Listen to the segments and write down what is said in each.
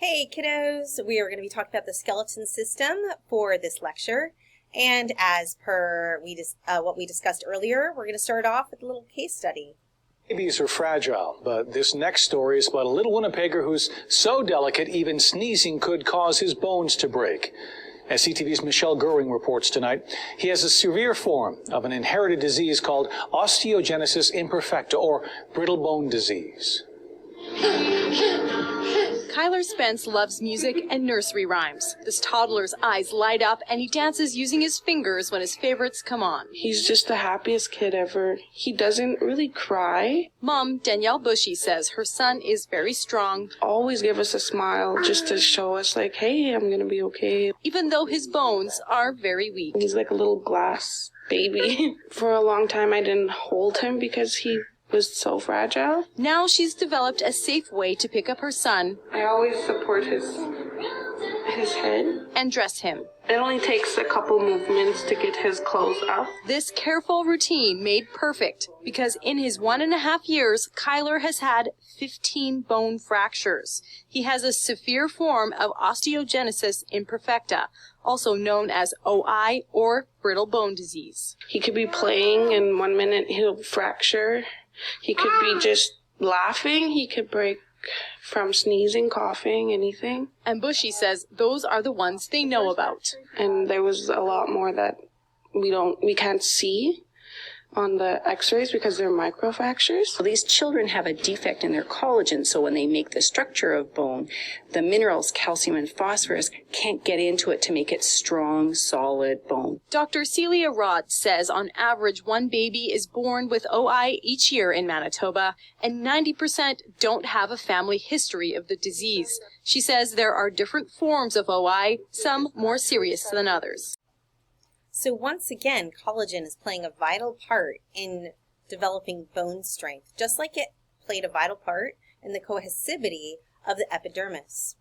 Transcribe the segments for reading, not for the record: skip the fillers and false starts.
Hey kiddos, we are going to be talking about the skeleton system for this lecture, and as per what we discussed earlier, we're going to start off with a little case study. Babies are fragile, but this next story is about a little Winnipegger who's so delicate even sneezing could cause his bones to break. As CTV's Michelle Gerwing reports tonight, he has a severe form of an inherited disease called osteogenesis imperfecta, or brittle bone disease. Kyler Spence loves music and nursery rhymes. This toddler's eyes light up and he dances using his fingers when his favorites come on. He's just the happiest kid ever. He doesn't really cry. Mom, Danielle Bushy, says her son is very strong. Always give us a smile just to show us like, hey, I'm going to be okay. Even though his bones are very weak. He's like a little glass baby. For a long time I didn't hold him because he was so fragile. Now she's developed a safe way to pick up her son. I always support his head and dress him. It only takes a couple movements to get his clothes up. This careful routine made perfect because in his 1.5 years, Kyler has had 15 bone fractures. He has a severe form of osteogenesis imperfecta, also known as OI or brittle bone disease. He could be playing and 1 minute he'll fracture. He could be just laughing. He could break from sneezing, coughing, anything. And Bushy says those are the ones they know about. And there was a lot more that we can't see on the x-rays because they're microfractures. Well, these children have a defect in their collagen, so when they make the structure of bone, the minerals calcium and phosphorus can't get into it to make it strong, solid bone. Dr. Celia Rod says on average one baby is born with OI each year in Manitoba, and 90% don't have a family history of the disease. She says there are different forms of OI, some more serious than others. So once again, collagen is playing a vital part in developing bone strength, just like it played a vital part in the cohesivity of the epidermis.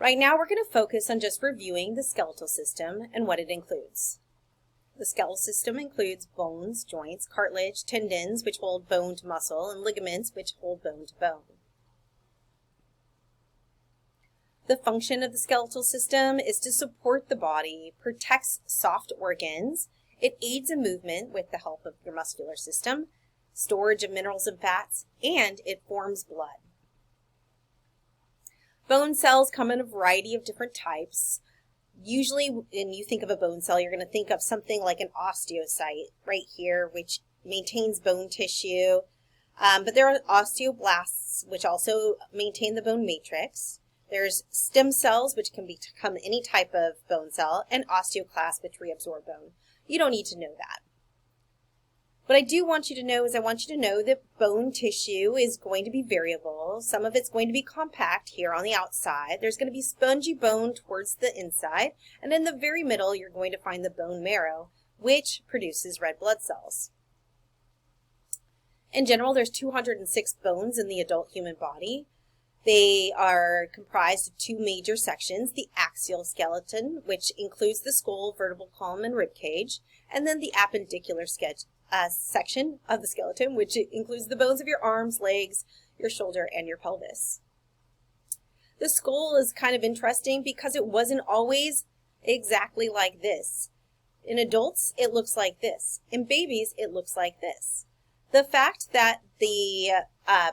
Right now we're going to focus on just reviewing the skeletal system and what it includes. The skeletal system includes bones, joints, cartilage, tendons, which hold bone to muscle, and ligaments, which hold bone to bone. The function of the skeletal system is to support the body, protects soft organs, it aids in movement with the help of your muscular system, storage of minerals and fats, and it forms blood. Bone cells come in a variety of different types. Usually when you think of a bone cell, you're going to think of something like an osteocyte right here, which maintains bone tissue. But there are osteoblasts, which also maintain the bone matrix. There's stem cells, which can become any type of bone cell, and osteoclasts, which reabsorb bone. You don't need to know that. What I do want you to know is I want you to know that bone tissue is going to be variable. Some of it's going to be compact here on the outside. There's going to be spongy bone towards the inside, and in the very middle you're going to find the bone marrow, which produces red blood cells. In general, there's 206 bones in the adult human body. They are comprised of two major sections, the axial skeleton, which includes the skull, vertebral column, and rib cage, and then the appendicular section of the skeleton, which includes the bones of your arms, legs, your shoulder, and your pelvis. The skull is kind of interesting because it wasn't always exactly like this. In adults, it looks like this. In babies, it looks like this. The fact that the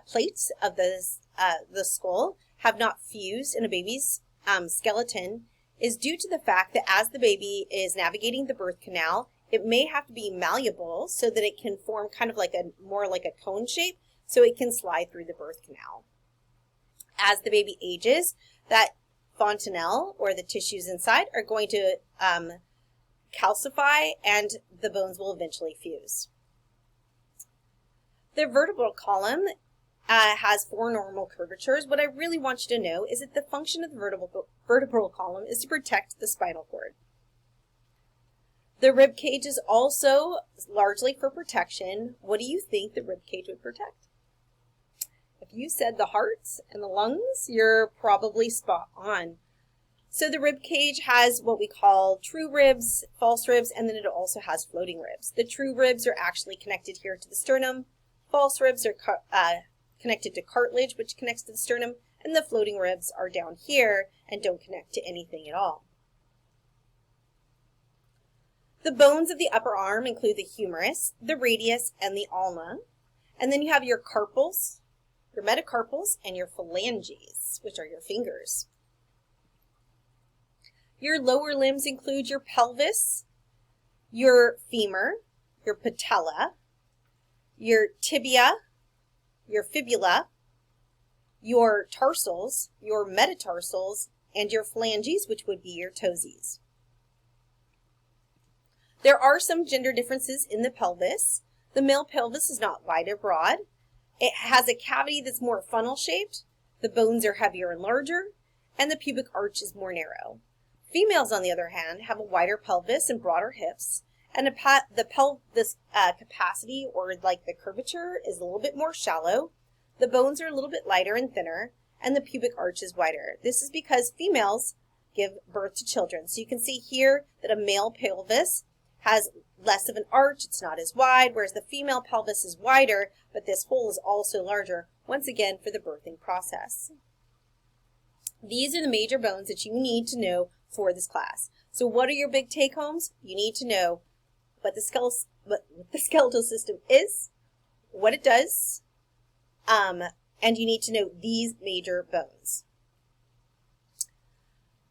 plates of the skull have not fused in a baby's skeleton is due to the fact that as the baby is navigating the birth canal, it may have to be malleable so that it can form kind of like more like a cone shape so it can slide through the birth canal. As the baby ages, that fontanelle or the tissues inside are going to calcify and the bones will eventually fuse. The vertebral column has 4 normal curvatures. What I really want you to know is that the function of the vertebral column is to protect the spinal cord. The rib cage is also largely for protection. What do you think the rib cage would protect? If you said the heart and the lungs, you're probably spot on. So the rib cage has what we call true ribs, false ribs, and then it also has floating ribs. The true ribs are actually connected here to the sternum. False ribs are connected to cartilage, which connects to the sternum, and the floating ribs are down here and don't connect to anything at all. The bones of the upper arm include the humerus, the radius, and the ulna. And then you have your carpals, your metacarpals, and your phalanges, which are your fingers. Your lower limbs include your pelvis, your femur, your patella, your tibia, your fibula, your tarsals, your metatarsals, and your phalanges, which would be your toesies. There are some gender differences in the pelvis. The male pelvis is not wide or broad. It has a cavity that's more funnel-shaped. The bones are heavier and larger, and the pubic arch is more narrow. Females, on the other hand, have a wider pelvis and broader hips, and the pelvis capacity, or like the curvature, is a little bit more shallow. The bones are a little bit lighter and thinner, and the pubic arch is wider. This is because females give birth to children. So you can see here that a male pelvis has less of an arch, it's not as wide, whereas the female pelvis is wider, but this hole is also larger, once again for the birthing process. These are the major bones that you need to know for this class. So what are your big take-homes? You need to know what the skeletal system is, what it does, and you need to know these major bones.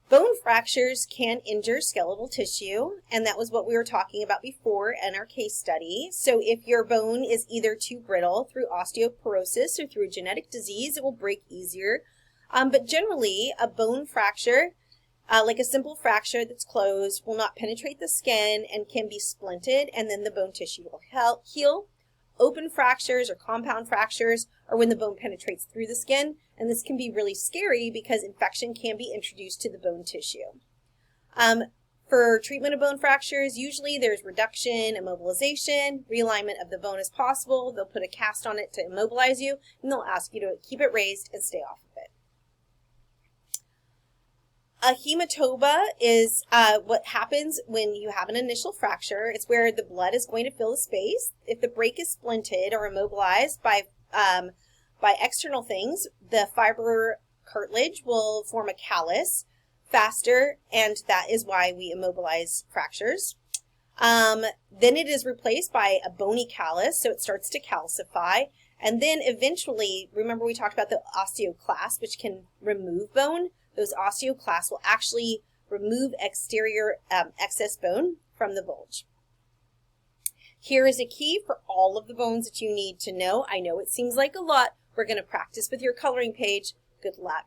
Bone fractures can injure skeletal tissue, and that was what we were talking about before in our case study. So if your bone is either too brittle through osteoporosis or through genetic disease, it will break easier. But generally, a bone fracture, like a simple fracture that's closed, will not penetrate the skin and can be splinted, and then the bone tissue will heal. Open fractures or compound fractures are when the bone penetrates through the skin, and this can be really scary because infection can be introduced to the bone tissue. For treatment of bone fractures, usually there's reduction, immobilization, realignment of the bone as possible. They'll put a cast on it to immobilize you, and they'll ask you to keep it raised and stay off of it. A hematoma is what happens when you have an initial fracture. It's where the blood is going to fill the space. If the break is splinted or immobilized by external things, the fiber cartilage will form a callus faster, and that is why we immobilize fractures. Then it is replaced by a bony callus, so it starts to calcify. And then eventually, remember we talked about the osteoclast, which can remove bone. Those osteoclasts will actually remove exterior excess bone from the bulge. Here is a key for all of the bones that you need to know. I know it seems like a lot. We're going to practice with your coloring page. Good luck.